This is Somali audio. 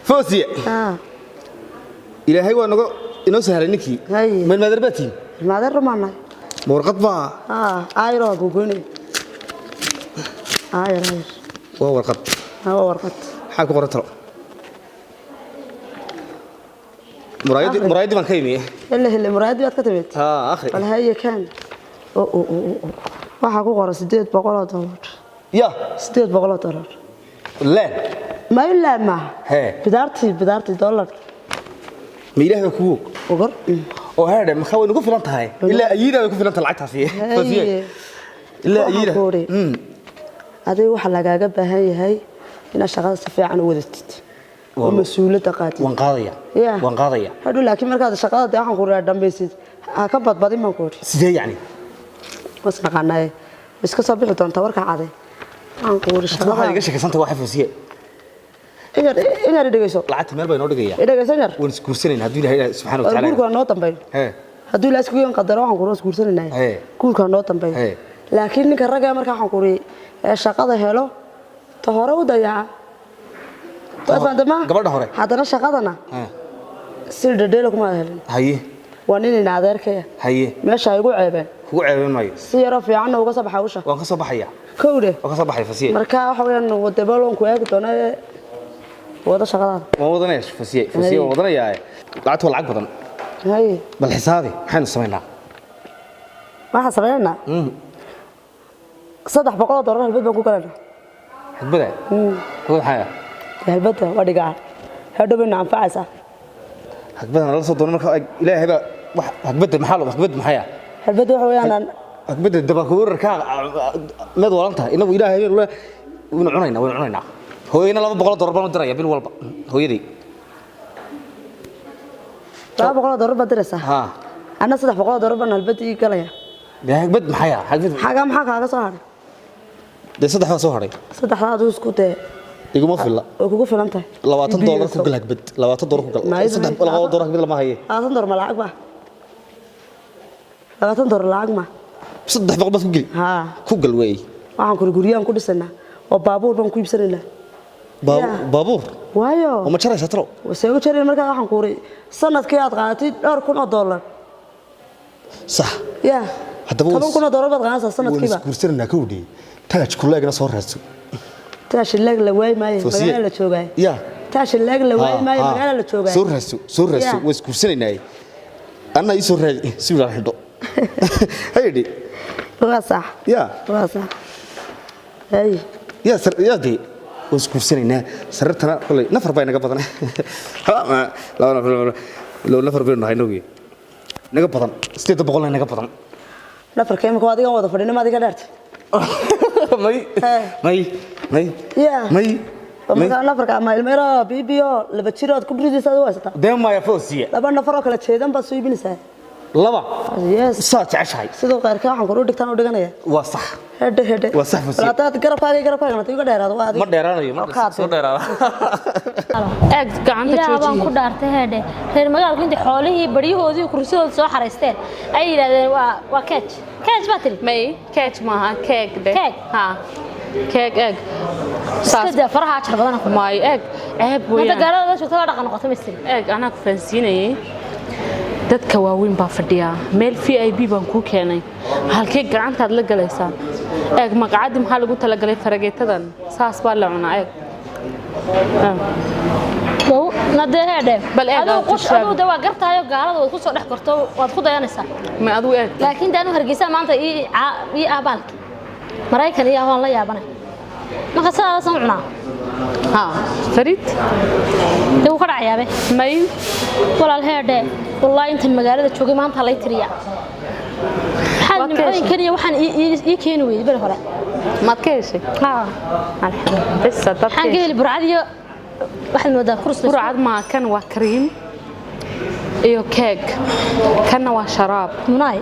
فوزي إلهي وأنا إنه سهل نكي من مدربتي المدرب معنا مرقط بقى عايرة جوجوني عاير وهو ورقط هو ورقط حاكو قرطرة مرايدي من كيمي اللي مرايدي كتبت أخي ولا هي كان waxaa ku qoran $800 يا $800 لا ما إلا ما بدارتي دولار ما إله يكوك وقر وهذا مخاوي نقول فلان تهاي إلا أيده يكون فلان طلعتها فيه فزيه إلا أيده هذه واحد لقى هاي إن شغال سفيع عن ودت ومسؤولة قاتل وانقاضية هذول لكن مركز شغال ده عن قرار دم بيسيد كبر بدي ما كوري سيدي يعني بس نقناه بس كسبح دون تورك عادي عن قرار شغال هذا يقشك سنت واحد فزيه إنها دقيسو لعت مال بينور دقيقة دقيسنر ونسكورسين هدول هاي سبحانه وتعالى كل كان نوتن بين هدول أسكوين قدروا عن قرار سكورسين ناي كل كان نوتن بين لكن كرجع مركز عن قرار الشغال هلو تهرب وديا طبعا ما قبل ده هذا شغالنا سير دليلك ما هلين هاي وانين نادر كيا هاي ماشي يقول عيبان هو عيبان ماي سير في عنه وقصب حوشه وقصب حيا كوده وقصب حيا فسيه مركا waxa weeyaan wadabaloon ku eeg doona wada shaqada wadanays fasiye wadanaya lacagtu lacag badan hay bal xisaabi maxaan sameeynaa waxa sameeynaa $300 halbad baan ku galanaa halbada ku xaya halbada wadiga hadaba naanfacaysa halbada la soo doono marka ilaahay ba wax halbada halbada maxaya halbada waxa weeyaan halbada daba ku warka mid walanta inagu ilaahay wuu cunayna hooyina $200 baan u diraya bil walba hooyadii $200 baan diraysaa ana $300 baan halbadii galaya halbad maxaya xaga maxaa kaaga soo haray saddexda soo haray saddexda isku tee iguma filla kugu filan tahay $20 ku gal halbad $20 ku gal $200 halbad lama haye $20 ma lacag ba $20 lacag ma $300 bas ku gal way waxaan ku guriyaan ku dhisanaa oo baabuur baan ku iibsanaynaa baabuur waayo ma jaraysa tro wasoo jaray markaa waxaan ku ri sanadkii aad qaadatid $2,000 صح يا $10,000 baad qaadanaysaa sanadkiiba iskuursanaa ka wadi taaj kuleegna soo raadso taaj leeg la way maayo magaalada la joogay ya taaj leeg la way maayo magaalada la joogay soo raadso way iskuursanaynaay anna ii soo raadi si wala xidho haydi waa sax hay ya di iskuursanayna sarartana kulay nafar bay naga badan loo nafar bay nahay naga badan $800 naga badan nafarka imika adiga wada fadhina ma adiga dhaartay may marka nafarka ama ilmeera bibiyo laba jirood ku bridisa waa haysata deemaya foosiye laba nafar oo kala jeedan ba soo iibinaysaa laba yes saa jeceshahay sidoo qaarka waxaan ku dhigtaan u dhiganaya waa sax hede waa sax foosiye laataad garabkaaga iga dheeraado waa adiga ma dheeraanayo ma soo dheeraado eeg gacanta jooji baan ku dhaartay hede reer magaalku inta xoolihii bariyahoodii kursidooda soo xareysteen ay yiraahdeen waa catch baa tiri may catch maaha cake de ha cake egg saada faraha jar badan ku may egg ceeb weeyaan inta gaalada shaqada dhaqan noqoto misir egg ana ku fansiinayay dadka waaweyn baa fadhiya meel VIP baan ku keenay halkee gacantaad la galaysaa egg magacadi maxaa lagu tala galay farageetadan saas baa la cunaa egg nadehede bal adu dawa gartaayo gaalada way ku soo dhex korto waad ku dayanaysaa ma adu egg laakiin daanu hargeysa maanta ii aabalki maraykan iyo waan la yaabanay ma qasaa san cunaa فريد دو كذا عيابه ماي ولا الهيدا والله أنت المجال ده شوقي ما أنت الله يتريا حد معين كني وحن يكينوي بالهراء ما تكيشي بس حنجي البرعادية واحد مدة كرس برعاد ما كان وكريم إيو كيك كان وشراب مناي